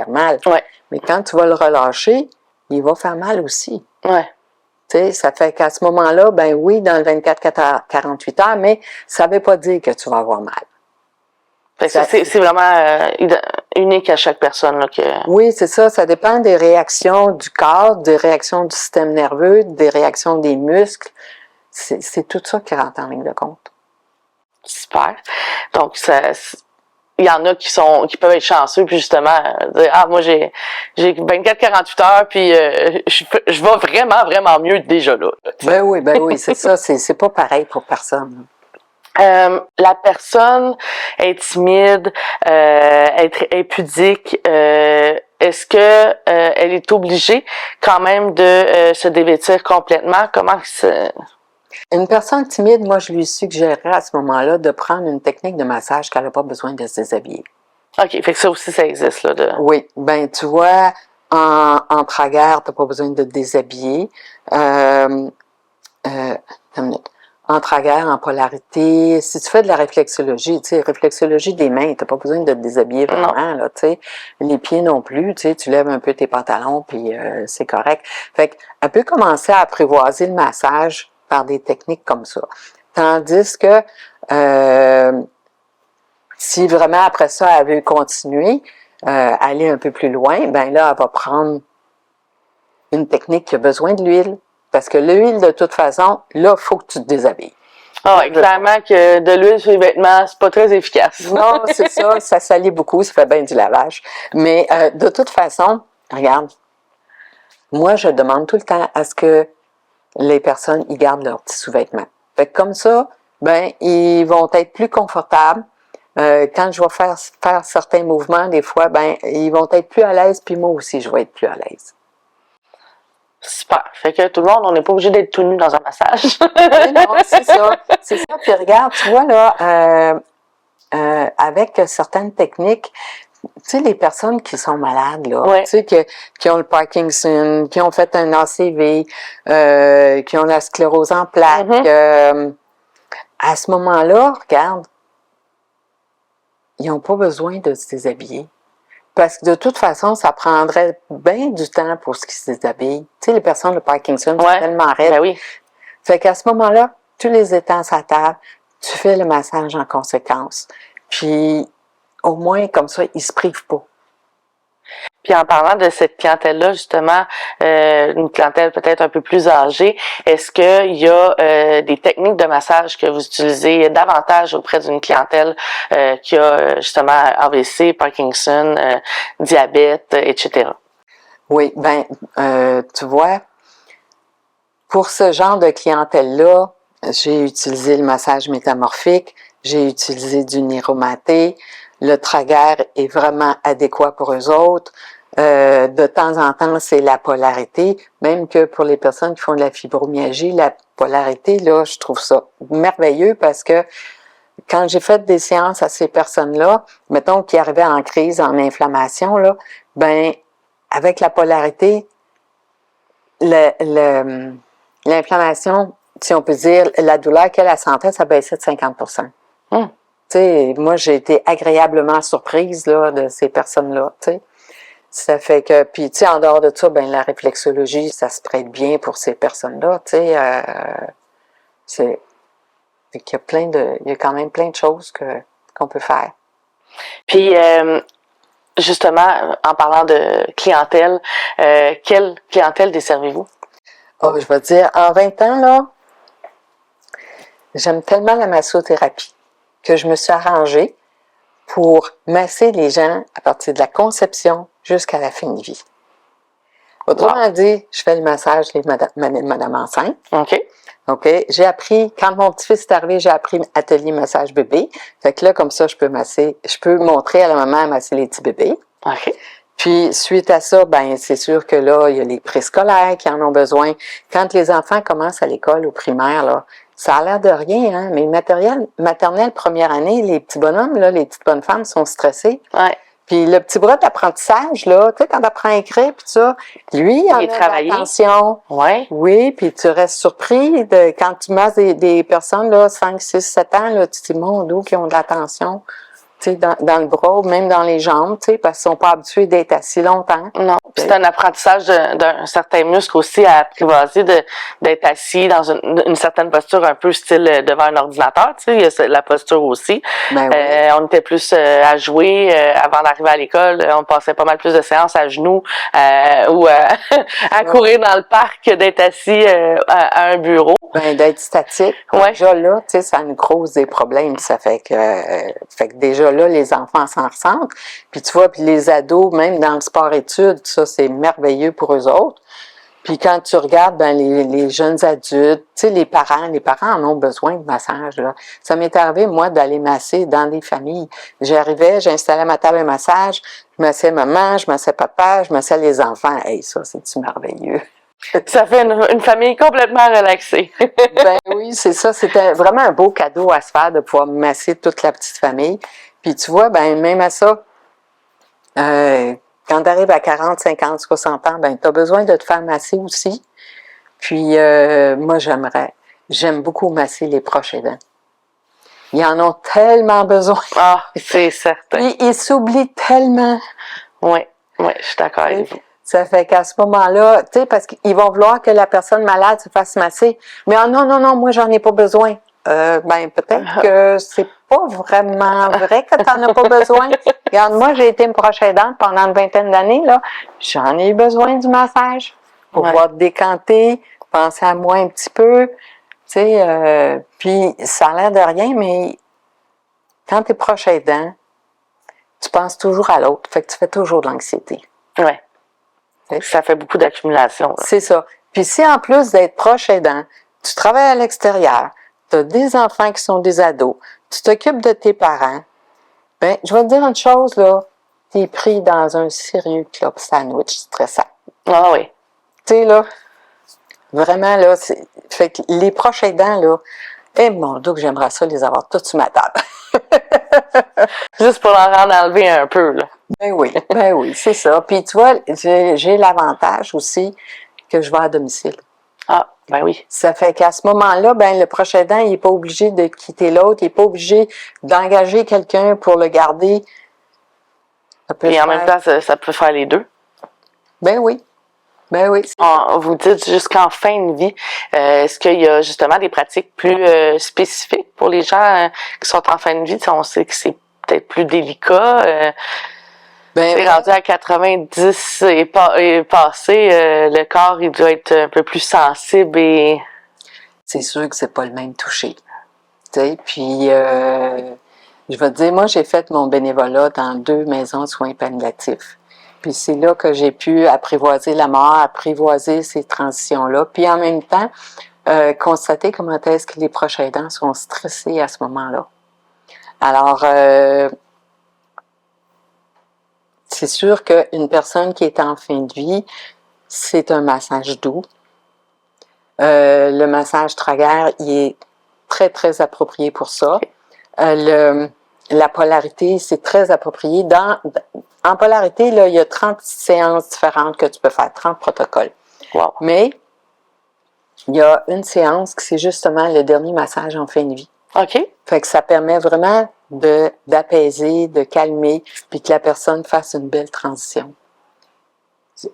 mal. Ouais. Mais quand tu vas le relâcher, il va faire mal aussi. Ouais. Tu sais, ça fait qu'à ce moment-là, ben oui, dans le 24-48 heures, mais ça ne veut pas dire que tu vas avoir mal. C'est vraiment unique à chaque personne. Là, que... Oui, c'est ça. Ça dépend des réactions du corps, des réactions du système nerveux, des réactions des muscles. C'est tout ça qui rentre en ligne de compte. Super. Donc, il y en a qui peuvent être chanceux, puis justement, dire, moi, j'ai 24-48 heures, puis je vais vraiment mieux déjà là. Ben oui, c'est ça. C'est pas pareil pour personne. La personne est timide, est pudique, est-ce que elle est obligée quand même de se dévêtir complètement? Comment c'est... Une personne timide, moi, je lui suggérerais à ce moment-là de prendre une technique de massage qu'elle n'a pas besoin de se déshabiller. OK, fait que ça aussi, ça existe, là. Oui, ben tu vois, en traguerre, tu n'as pas besoin de te déshabiller. Une minute. En traguerre, en polarité, si tu fais de la réflexologie, tu sais, réflexologie des mains, tu n'as pas besoin de te déshabiller vraiment, là, tu sais. Les pieds non plus, tu sais, tu lèves un peu tes pantalons, puis c'est correct. Fait qu'elle peut commencer à apprivoiser le massage par des techniques comme ça. Tandis que si vraiment après ça, elle veut continuer, aller un peu plus loin, ben là, elle va prendre une technique qui a besoin de l'huile. Parce que l'huile, de toute façon, là, il faut que tu te déshabilles. Ah ouais, clairement que de l'huile sur les vêtements, c'est pas très efficace. Non, c'est ça salit beaucoup, ça fait bien du lavage. Mais de toute façon, regarde, moi, je demande tout le temps à ce que les personnes y gardent leurs petits sous-vêtements. Fait que comme ça, ben, ils vont être plus confortables. Quand je vais faire certains mouvements, des fois, ben, ils vont être plus à l'aise, puis moi aussi, je vais être plus à l'aise. Super. Fait que tout le monde, on n'est pas obligé d'être tout nu dans un massage. Oui, non, c'est ça. C'est ça. Puis regarde, tu vois, là, avec certaines techniques, tu sais, les personnes qui sont malades, là, ouais. tu sais, qui ont le Parkinson, qui ont fait un ACV, qui ont la sclérose en plaques, à ce moment-là, regarde, ils n'ont pas besoin de se déshabiller. Parce que de toute façon, ça prendrait bien du temps pour ce qui se déshabille. Tu sais, les personnes de Parkinson, c'est tellement raide. Ben oui. Fait qu'à ce moment-là, tu les étends à table, tu fais le massage en conséquence. Puis, au moins, comme ça, ils se privent pas. Puis en parlant de cette clientèle-là, justement, une clientèle peut-être un peu plus âgée, est-ce qu'il y a des techniques de massage que vous utilisez davantage auprès d'une clientèle qui a justement AVC, Parkinson, diabète, etc.? Oui, tu vois, pour ce genre de clientèle-là, j'ai utilisé le massage métamorphique, j'ai utilisé du Niromaté, le Traguer est vraiment adéquat pour eux autres. De temps en temps, c'est la polarité, même que pour les personnes qui font de la fibromyalgie, la polarité, là, je trouve ça merveilleux parce que quand j'ai fait des séances à ces personnes-là, mettons qui arrivaient en crise, en inflammation, là, avec la polarité, l'inflammation, si on peut dire, la douleur qu'elle sentait, ça baissait de 50%. Tu sais, moi, j'ai été agréablement surprise, là, de ces personnes-là, tu sais. Ça fait que, puis, tu sais, en dehors de ça, la réflexologie, ça se prête bien pour ces personnes-là, tu sais. Fait qu'il y a il y a quand même plein de choses qu'on peut faire. Puis, justement, en parlant de clientèle, quelle clientèle desservez-vous? Oh, je vais te dire, en 20 ans, là, j'aime tellement la massothérapie que je me suis arrangée pour masser les gens à partir de la conception jusqu'à la fin de vie. Autrement dit, je fais le massage des madame enceinte. OK. OK. J'ai appris, quand mon petit-fils est arrivé, j'ai appris atelier massage bébé. Fait que là, comme ça, je peux montrer à la maman à masser les petits bébés. OK. Puis, suite à ça, c'est sûr que là, il y a les préscolaires qui en ont besoin. Quand les enfants commencent à l'école, au primaire, là, ça a l'air de rien, hein, mais maternelle, première année, les petits bonhommes, là, les petites bonnes femmes sont stressés. Ouais. Puis le petit bras d'apprentissage, là, tu sais, quand t'apprends à écrire, puis ça, lui, il en a de l'attention. Ouais. Oui, puis tu restes surpris quand tu masses des personnes, là, 5, 6, 7 ans, là, tu te dis, mon Dieu, qui ont de l'attention. Tu sais, dans le bras ou même dans les jambes, tu sais, parce qu'ils sont pas habitués d'être assis longtemps. Non. Puis c'est un apprentissage d'un certain muscle aussi à apprivoiser d'être assis dans une certaine posture un peu style devant un ordinateur, tu sais, il y a la posture aussi. Oui. On était plus à jouer avant d'arriver à l'école, on passait pas mal plus de séances à genoux ou à courir dans le parc que d'être assis à un bureau. D'être statique. Ouais. Déjà là, tu sais, ça nous cause des problèmes. Ça fait que déjà là, les enfants s'en ressentent. Puis tu vois, puis les ados, même dans le sport-études, ça, c'est merveilleux pour eux autres. Puis quand tu regardes les jeunes adultes, tu sais, les parents en ont besoin de massage, là. Ça m'est arrivé, moi, d'aller masser dans des familles. J'arrivais, j'installais ma table à massage, je massais maman, je massais papa, je massais les enfants. Hey, ça, c'est-tu merveilleux? Ça fait une famille complètement relaxée. Oui, c'est ça. C'était vraiment un beau cadeau à se faire de pouvoir masser toute la petite famille. Puis tu vois, même à ça, quand tu arrives à 40, 50, 60 ans, tu as besoin de te faire masser aussi. Puis moi, j'aime beaucoup masser les proches aidants. Ils en ont tellement besoin. Ah, c'est certain. Puis ils s'oublient tellement. Oui, je suis d'accord avec vous. Ça fait qu'à ce moment-là, tu sais, parce qu'ils vont vouloir que la personne malade se fasse masser. Mais non, moi, j'en ai pas besoin. Peut-être que c'est pas vraiment vrai que t'en as pas besoin. Regarde, moi, j'ai été une proche aidante pendant une vingtaine d'années, là. J'en ai besoin du massage pour pouvoir te décanter, penser à moi un petit peu. Tu sais, puis ça a l'air de rien, mais quand t'es proche aidant, tu penses toujours à l'autre. Fait que tu fais toujours de l'anxiété. Ouais. Ça fait beaucoup d'accumulation. C'est ça. Puis si en plus d'être proche aidant, tu travailles à l'extérieur, tu as des enfants qui sont des ados, tu t'occupes de tes parents, je vais te dire une chose, là, t'es pris dans un sérieux club sandwich stressant. Ah oui. Tu sais, là, vraiment, là, fait que les proches aidants, là, mon Dieu, que j'aimerais ça les avoir tous sur ma table. Juste pour leur en enlever un peu, là. Ben oui, c'est ça. Puis tu vois, j'ai l'avantage aussi que je vais à domicile. Ah, ben oui. Ça fait qu'à ce moment-là, le proche aidant, il n'est pas obligé de quitter l'autre, il n'est pas obligé d'engager quelqu'un pour le garder. Et en même temps, ça peut faire les deux. Ben oui. Vous dites jusqu'en fin de vie, est-ce qu'il y a justement des pratiques plus spécifiques pour les gens qui sont en fin de vie? On sait que c'est peut-être plus délicat. C'est rendu à 90 et passé, le corps, il doit être un peu plus sensible et... C'est sûr que c'est pas le même toucher. Tu sais, puis je vais te dire, moi, j'ai fait mon bénévolat dans 2 maisons de soins palliatifs. Puis c'est là que j'ai pu apprivoiser la mort, apprivoiser ces transitions-là. Puis en même temps, constater comment est-ce que les proches aidants sont stressés à ce moment-là. Alors, c'est sûr qu'une personne qui est en fin de vie, c'est un massage doux. Le massage tragueur, il est très, très approprié pour ça. La polarité, c'est très approprié. En polarité, là, il y a 30 séances différentes que tu peux faire, 30 protocoles. Wow. Mais il y a une séance qui c'est justement le dernier massage en fin de vie. OK. Fait que ça permet vraiment d'apaiser, de calmer, puis que la personne fasse une belle transition.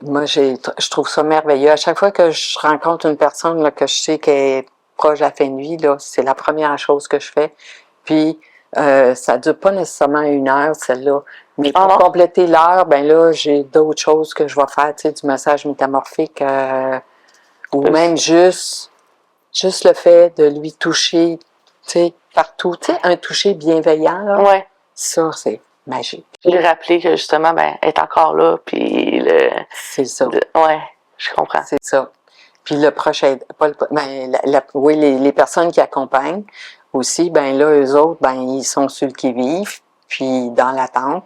Moi, je trouve ça merveilleux. À chaque fois que je rencontre une personne là, que je sais qu'elle est proche de la fin de vie, là, c'est la première chose que je fais. Puis, ça ne dure pas nécessairement 1 heure, celle-là. Mais pour compléter l'heure, ben là, j'ai d'autres choses que je vais faire, tu sais, du massage métamorphique, ou même juste le fait de lui toucher, tu sais, partout. Tu sais, un toucher bienveillant, là. Ouais. Ça, c'est magique. Lui rappeler que justement, ben, elle est encore là, puis c'est ça. Ouais, je comprends. C'est ça. Puis le prochain, oui, les personnes qui accompagnent aussi, ben là, eux autres, ben, ils sont sur le qui-vive, puis dans l'attente.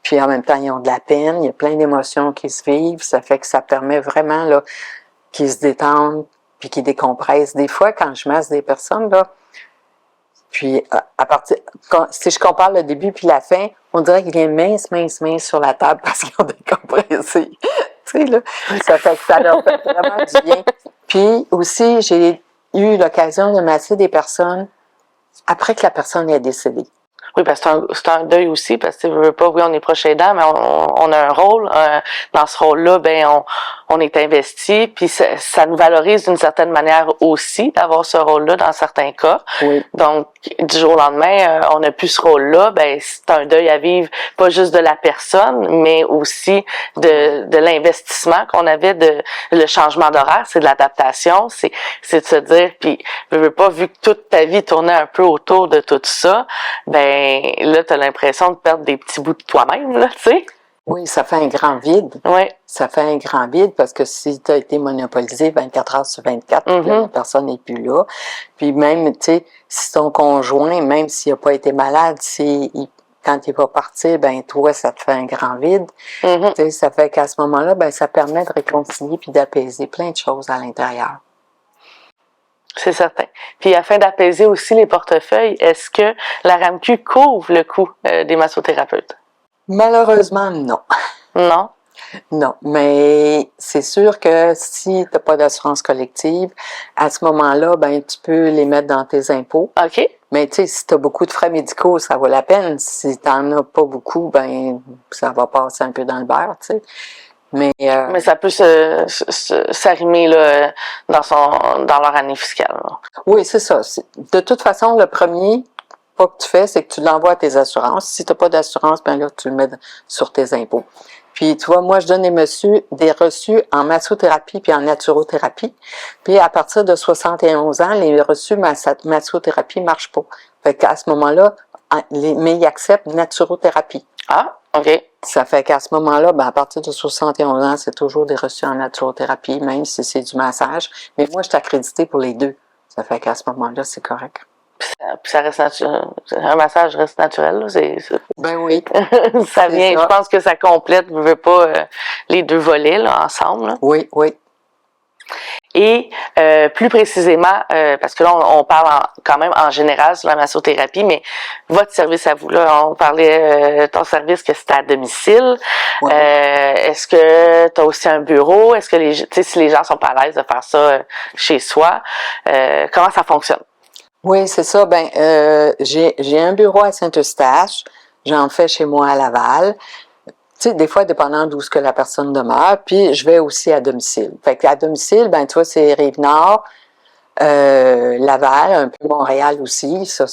Puis en même temps, ils ont de la peine, il y a plein d'émotions qui se vivent. Ça fait que ça permet vraiment, là, qu'ils se détendent, puis qu'ils décompressent. Des fois, quand je masse des personnes, là, puis si je compare le début puis la fin, on dirait qu'il vient mince sur la table parce qu'ils ont décompressé. Tu sais, là, ça fait que ça leur fait vraiment du bien. Puis aussi, j'ai eu l'occasion de masser des personnes après que la personne est décédée. Oui, parce que c'est un deuil aussi, parce que tu veux pas, oui, on est proche aidant, mais on a un rôle. Dans ce rôle-là, ben on est investi, puis ça nous valorise d'une certaine manière aussi d'avoir ce rôle-là dans certains cas. Oui. Donc, du jour au lendemain, on n'a plus ce rôle-là, ben c'est un deuil à vivre, pas juste de la personne, mais aussi de l'investissement qu'on avait, le changement d'horaire, c'est de l'adaptation, c'est de se dire, puis je veux pas, vu que toute ta vie tournait un peu autour de tout ça, ben là, t'as l'impression de perdre des petits bouts de toi-même, là, tu sais. Oui, ça fait un grand vide. Oui. Ça fait un grand vide parce que si tu as été monopolisé 24 heures sur 24, la personne n'est plus là. Puis même, tu sais, si ton conjoint, même s'il n'a pas été malade, quand il va partir, ben toi, ça te fait un grand vide. Tu sais, ça fait qu'à ce moment-là, ben ça permet de réconcilier puis d'apaiser plein de choses à l'intérieur. C'est certain. Puis afin d'apaiser aussi les portefeuilles, est-ce que la RAMQ couvre le coût des massothérapeutes? Malheureusement, non. Non? Non, mais c'est sûr que si tu n'as pas d'assurance collective, à ce moment-là, ben tu peux les mettre dans tes impôts. OK. Mais tu sais, si tu as beaucoup de frais médicaux, ça vaut la peine. Si tu n'en as pas beaucoup, ben ça va passer un peu dans le beurre, tu sais. Mais ça peut s'arrimer là, dans leur année fiscale. Là. Oui, c'est ça. De toute façon, le premier pas que tu fais, c'est que tu l'envoies à tes assurances. Si tu n'as pas d'assurance, ben là, tu le mets sur tes impôts. Puis, tu vois, moi, je donne des reçus en massothérapie puis en naturothérapie. Puis, à partir de 71 ans, les reçus massothérapie ne marchent pas. Fait qu'à ce moment-là, mais ils acceptent naturothérapie. Ah, OK. Ça fait qu'à ce moment-là, ben, à partir de 71 ans, c'est toujours des reçus en naturothérapie, même si c'est du massage. Mais moi, je suis accréditée pour les deux. Ça fait qu'à ce moment-là, c'est correct. Puis ça reste naturel. Un massage reste naturel, là. Ben oui. Ça vient, je pense que ça complète, je veux pas, les deux volets, là, ensemble. Là. Oui, oui. Et plus précisément, parce que là, on parle quand même en général sur la massothérapie, mais votre service à vous, là, on parlait ton service que c'était à domicile. Ouais. Est-ce que tu as aussi un bureau? Est-ce que si les gens sont pas à l'aise de faire ça chez soi, comment ça fonctionne? Oui, c'est ça. Ben, j'ai un bureau à Saint-Eustache. J'en fais chez moi à Laval. Tu sais, des fois, dépendant d'où ce que la personne demeure. Puis, je vais aussi à domicile. Fait qu'à domicile, ben, tu vois, c'est Rive-Nord, Laval, un peu Montréal aussi, ça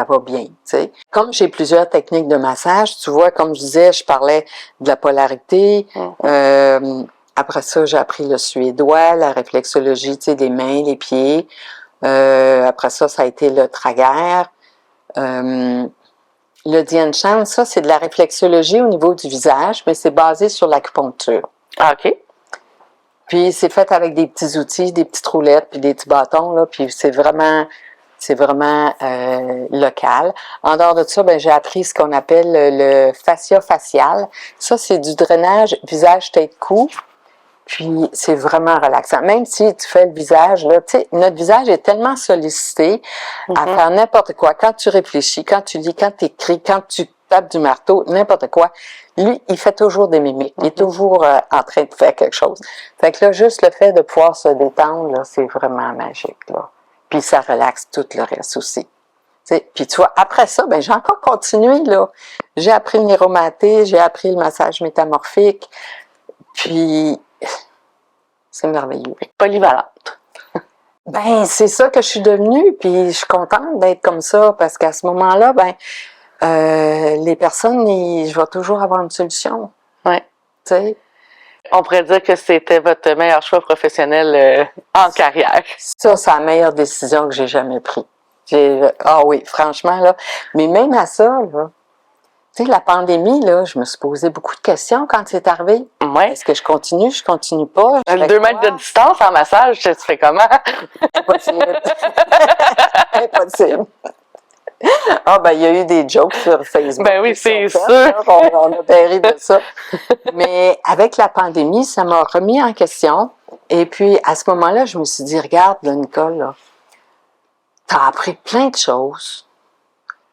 va bien, tu sais. Comme j'ai plusieurs techniques de massage, tu vois, comme je disais, je parlais de la polarité. Après ça, j'ai appris le suédois, la réflexologie, tu sais, des mains, les pieds. Après ça, ça a été le trager. Le Dien Shan, ça, c'est de la réflexologie au niveau du visage, mais c'est basé sur l'acupuncture. Ah, OK. Puis c'est fait avec des petits outils, des petites roulettes, puis des petits bâtons, là, puis c'est vraiment local. En dehors de ça, ben j'ai appris ce qu'on appelle le fascia facial. Ça, c'est du drainage visage, tête, cou. Puis c'est vraiment relaxant. Même si tu fais le visage, là, tu sais, notre visage est tellement sollicité à faire n'importe quoi. Quand tu réfléchis, quand tu lis, quand tu écris, quand tu tapes du marteau, n'importe quoi. Lui, il fait toujours des mimiques. Il est toujours en train de faire quelque chose. Fait que là, juste le fait de pouvoir se détendre, là, c'est vraiment magique, là. Puis ça relaxe tout le reste aussi. T'sais, puis tu vois, après ça, ben j'ai encore continué, là. J'ai appris le néromaté, j'ai appris le massage métamorphique. Puis c'est merveilleux. Polyvalente. Ben, c'est ça que je suis devenue, puis je suis contente d'être comme ça, parce qu'à ce moment-là, ben, les personnes, je vais toujours avoir une solution. Ouais. Tu sais? On pourrait dire que c'était votre meilleur choix professionnel en carrière. Ça, c'est la meilleure décision que j'ai jamais prise. Ah oui, franchement, là. Mais même à ça, là, tu sais, la pandémie, là, je me suis posé beaucoup de questions quand c'est arrivé. Ouais. Est-ce que je continue pas? 2 mètres de distance en massage, tu fais comment? Impossible. Impossible. Ah, ben, il y a eu des jokes sur Facebook. Ben oui, c'est sûr. On a péri de ça. Mais avec la pandémie, ça m'a remis en question. Et puis, à ce moment-là, je me suis dit, regarde, là, Nicole, là, t'as appris plein de choses.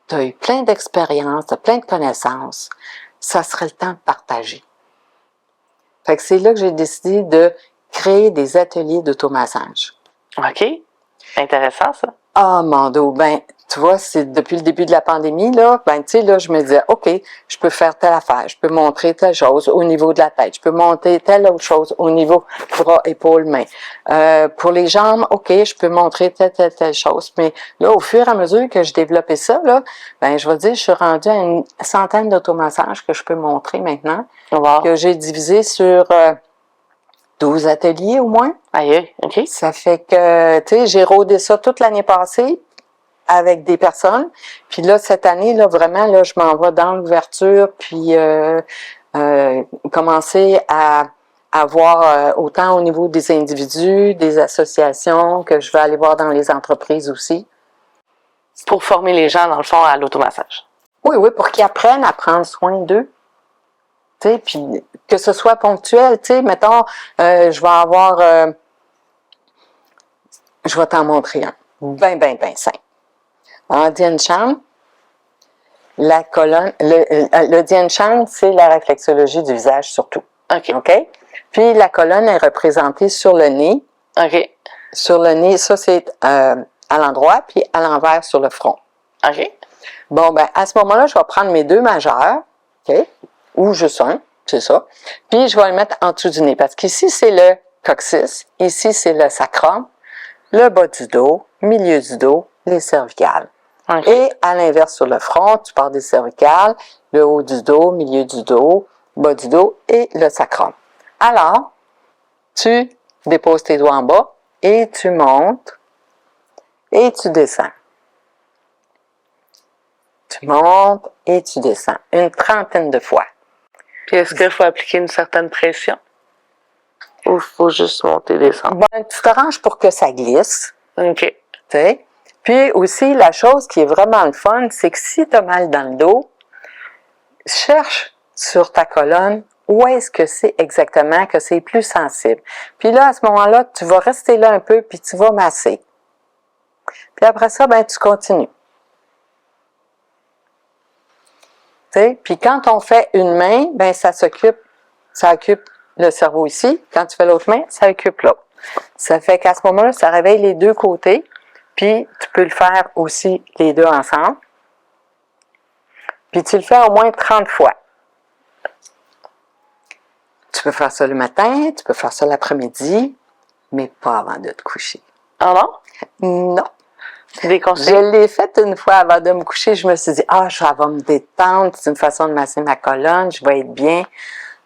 T'as eu plein d'expériences, t'as plein de connaissances. Ça serait le temps de partager. Fait que c'est là que j'ai décidé de créer des ateliers d'automassage. OK. Intéressant, ça. Ah, mon dos, ben, tu vois, c'est depuis le début de la pandémie, là, ben, tu sais, là, je me disais, OK, je peux faire telle affaire, je peux montrer telle chose au niveau de la tête, je peux monter telle autre chose au niveau bras, épaules, mains. Pour les jambes, OK, je peux montrer telle chose. Mais là, au fur et à mesure que je développais ça, là, ben, je vais dire, je suis rendue à une centaine d'automassages que je peux montrer maintenant, Wow. que j'ai divisé sur 12 ateliers au moins. Aïe, OK. Ça fait que, tu sais, j'ai rodé ça toute l'année passée avec des personnes. Puis là, cette année, là, vraiment, là, je m'en vais dans l'ouverture, puis commencer à voir autant au niveau des individus, des associations, que je vais aller voir dans les entreprises aussi. Pour former les gens, dans le fond, à l'automassage. Oui, pour qu'ils apprennent à prendre soin d'eux. Tu sais, puis que ce soit ponctuel, tu sais, mettons, je vais avoir... je vais t'en montrer un. Ben simple. En Dien Shan, la colonne, le Dien Shan, c'est la réflexologie du visage surtout. OK. OK? Puis la colonne est représentée sur le nez. OK. Sur le nez, ça c'est à l'endroit, puis à l'envers sur le front. OK. Bon, ben à ce moment-là, je vais prendre mes deux majeurs, OK? Ou juste un, c'est ça. Puis je vais le mettre en dessous du nez, parce qu'ici c'est le coccyx, ici c'est le sacrum, le bas du dos, milieu du dos, les cervicales. OK. Et à l'inverse sur le front, tu pars des cervicales, le haut du dos, milieu du dos, bas du dos et le sacrum. Alors, tu déposes tes doigts en bas et tu montes et tu descends. Tu montes et tu descends. Une trentaine de fois. Puis est-ce qu'il faut appliquer une certaine pression? Ou il faut juste monter et descendre? Ben, tu t'arranges pour que ça glisse. OK. Tu sais. Puis aussi, la chose qui est vraiment le fun, c'est que si tu as mal dans le dos, cherche sur ta colonne où est-ce que c'est exactement que c'est plus sensible. Puis là, à ce moment-là, tu vas rester là un peu, puis tu vas masser. Puis après ça, ben tu continues. Tu sais, puis quand on fait une main, ben ça occupe le cerveau ici. Quand tu fais l'autre main, ça occupe l'autre. Ça fait qu'à ce moment-là, ça réveille les deux côtés. Puis, tu peux le faire aussi les deux ensemble. Puis, tu le fais au moins 30 fois. Tu peux faire ça le matin, tu peux faire ça l'après-midi, mais pas avant de te coucher. Ah non? Non. Des Je conseils? l'ai fait une fois avant de me coucher. Je me suis dit, ça va me détendre. C'est une façon de masser ma colonne. Je vais être bien.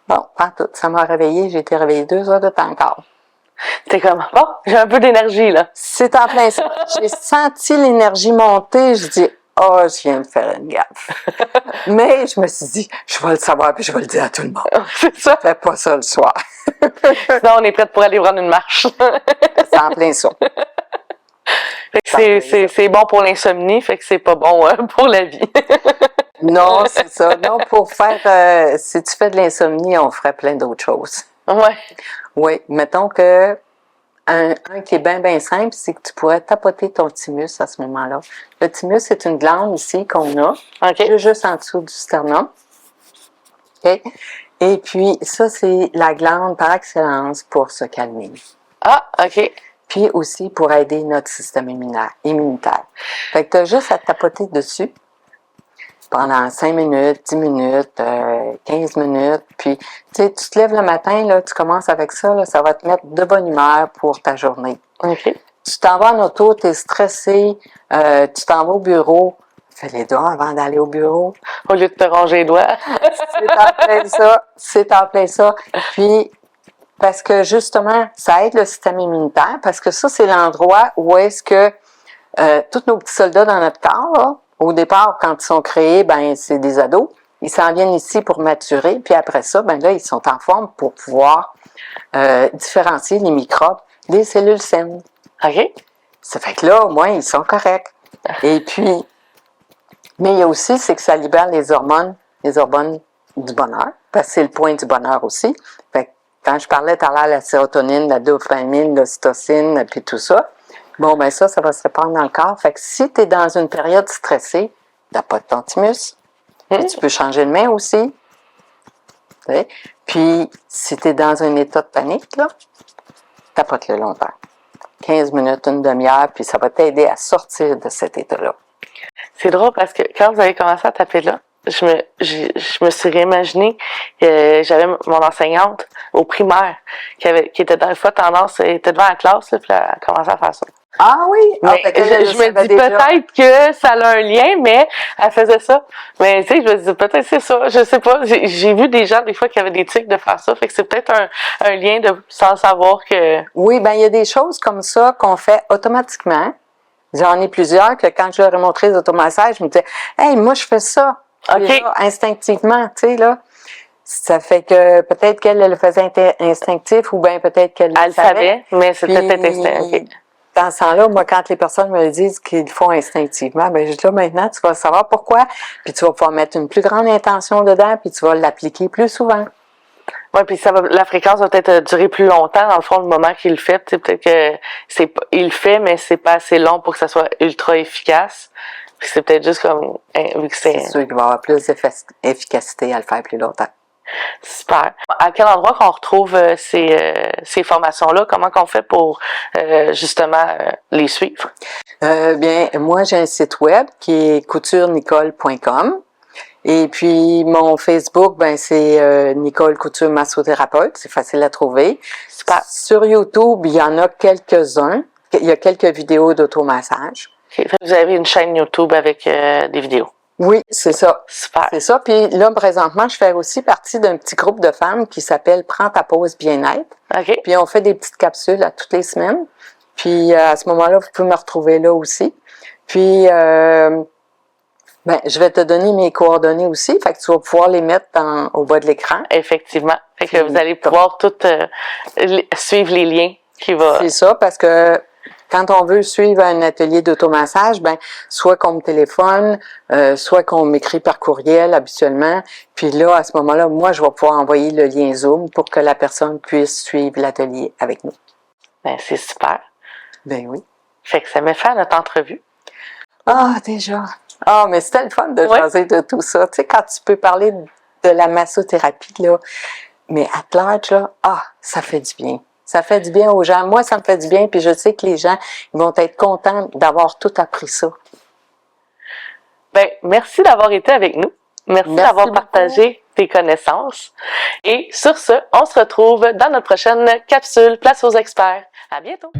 Bon, pas tout. Ça m'a réveillée. J'ai été réveillée 2 heures de temps encore. T'es comme, bon, j'ai un peu d'énergie, là. C'est en plein ça. J'ai senti l'énergie monter. Je dis, je viens de faire une gaffe. Mais je me suis dit, je vais le savoir puis je vais le dire à tout le monde. C'est ça. Fais pas ça le soir. Sinon, on est prête pour aller prendre une marche. C'est en plein ça. C'est bon pour l'insomnie, fait que c'est pas bon pour la vie. Non, c'est ça. Non, pour faire, si tu fais de l'insomnie, on ferait plein d'autres choses. Ouais. Oui, mettons que un qui est bien simple, c'est que tu pourrais tapoter ton thymus à ce moment-là. Le thymus, c'est une glande ici qu'on a, OK. juste en dessous du sternum. OK? Et puis, ça, c'est la glande par excellence pour se calmer. Ah, OK. Puis aussi pour aider notre système immunitaire. Fait que tu as juste à tapoter dessus pendant 5 minutes, 10 minutes, 15 minutes. Puis, tu sais, tu te lèves le matin, là, tu commences avec ça, là, ça va te mettre de bonne humeur pour ta journée. OK. Tu t'en vas en auto, tu es stressé, tu t'en vas au bureau. Fais les doigts avant d'aller au bureau. Au lieu de te ronger les doigts. C'est en plein ça. C'est en plein ça. Puis, parce que justement, ça aide le système immunitaire, parce que ça, c'est l'endroit où est-ce que tous nos petits soldats dans notre corps, là, au départ, quand ils sont créés, ben c'est des ados. Ils s'en viennent ici pour maturer, puis après ça, ben là, ils sont en forme pour pouvoir différencier les microbes des cellules saines. OK. Ça fait que là, au moins, ils sont corrects. Et puis, mais il y a aussi, c'est que ça libère les hormones du bonheur, parce que c'est le point du bonheur aussi. Fait que quand je parlais tout à l'heure de la sérotonine, la dopamine, l'ocytocine, puis tout ça, bon, ben ça va se répandre dans le corps. Fait que si tu es dans une période stressée, tapote ton thymus. Puis tu peux changer de main aussi. Okay? Puis, si tu es dans un état de panique, là, tapote-le longtemps. 15 minutes, une demi-heure, puis ça va t'aider à sortir de cet état-là. C'est drôle parce que quand vous avez commencé à taper là, je me suis réimaginé, j'avais mon enseignante au primaire qui était dans une fois tendance, elle était devant la classe, là, puis elle a commencé à faire ça. Ah oui? Mais je me dis peut-être que ça a un lien, mais elle faisait ça. Mais tu sais, je me dis peut-être c'est ça, je sais pas. J'ai vu des gens des fois qui avaient des tics de faire ça, fait que c'est peut-être un lien sans savoir que... Oui, ben il y a des choses comme ça qu'on fait automatiquement. J'en ai plusieurs que quand je leur ai montré les automassages, je me disais, hey, moi je fais ça. OK. Là, instinctivement, tu sais, là. Ça fait que peut-être qu'elle le faisait instinctif ou bien peut-être qu'elle le savait, mais c'était peut-être instinctif. Dans ce temps-là, moi, quand les personnes me disent qu'ils le font instinctivement, ben je dis là, maintenant, tu vas savoir pourquoi, puis tu vas pouvoir mettre une plus grande intention dedans, puis tu vas l'appliquer plus souvent. Oui, puis la fréquence va peut-être durer plus longtemps, dans le fond, le moment qu'il le fait. Peut-être que il le fait, mais c'est pas assez long pour que ça soit ultra efficace. Puis c'est peut-être juste comme, vu que c'est sûr qu'il va y avoir plus d'efficacité à le faire plus longtemps. Super. À quel endroit qu'on retrouve ces formations-là? Comment qu'on fait pour justement les suivre? Bien, moi, j'ai un site web qui est couturenicole.com. Et puis, mon Facebook, ben c'est Nicole Couture Massothérapeute. C'est facile à trouver. Super. Sur YouTube, il y en a quelques-uns. Il y a quelques vidéos d'automassage. Okay. Vous avez une chaîne YouTube avec des vidéos. Oui, c'est ça. Super. C'est ça. Puis là, présentement, je fais aussi partie d'un petit groupe de femmes qui s'appelle Prends ta pause bien-être. OK. Puis on fait des petites capsules à toutes les semaines. Puis à ce moment-là, vous pouvez me retrouver là aussi. Puis je vais te donner mes coordonnées aussi, fait que tu vas pouvoir les mettre au bas de l'écran. Effectivement. Fait que vous allez pouvoir toutes suivre les liens qui vont... C'est ça, parce que quand on veut suivre un atelier d'automassage, ben soit qu'on me téléphone, soit qu'on m'écrit par courriel habituellement. Puis là, à ce moment-là, moi, je vais pouvoir envoyer le lien Zoom pour que la personne puisse suivre l'atelier avec nous. Ben, c'est super. Ben oui. Fait que ça met fin à notre entrevue. Ah, déjà. Ah, mais c'était le fun de jaser de tout ça. Tu sais, quand tu peux parler de la massothérapie, là, mais à large, là, ça fait du bien. Ça fait du bien aux gens. Moi, ça me fait du bien, puis je sais que les gens ils vont être contents d'avoir tout appris ça. Ben, merci d'avoir été avec nous. Merci d'avoir partagé tes connaissances. Et sur ce, on se retrouve dans notre prochaine capsule Place aux experts. À bientôt!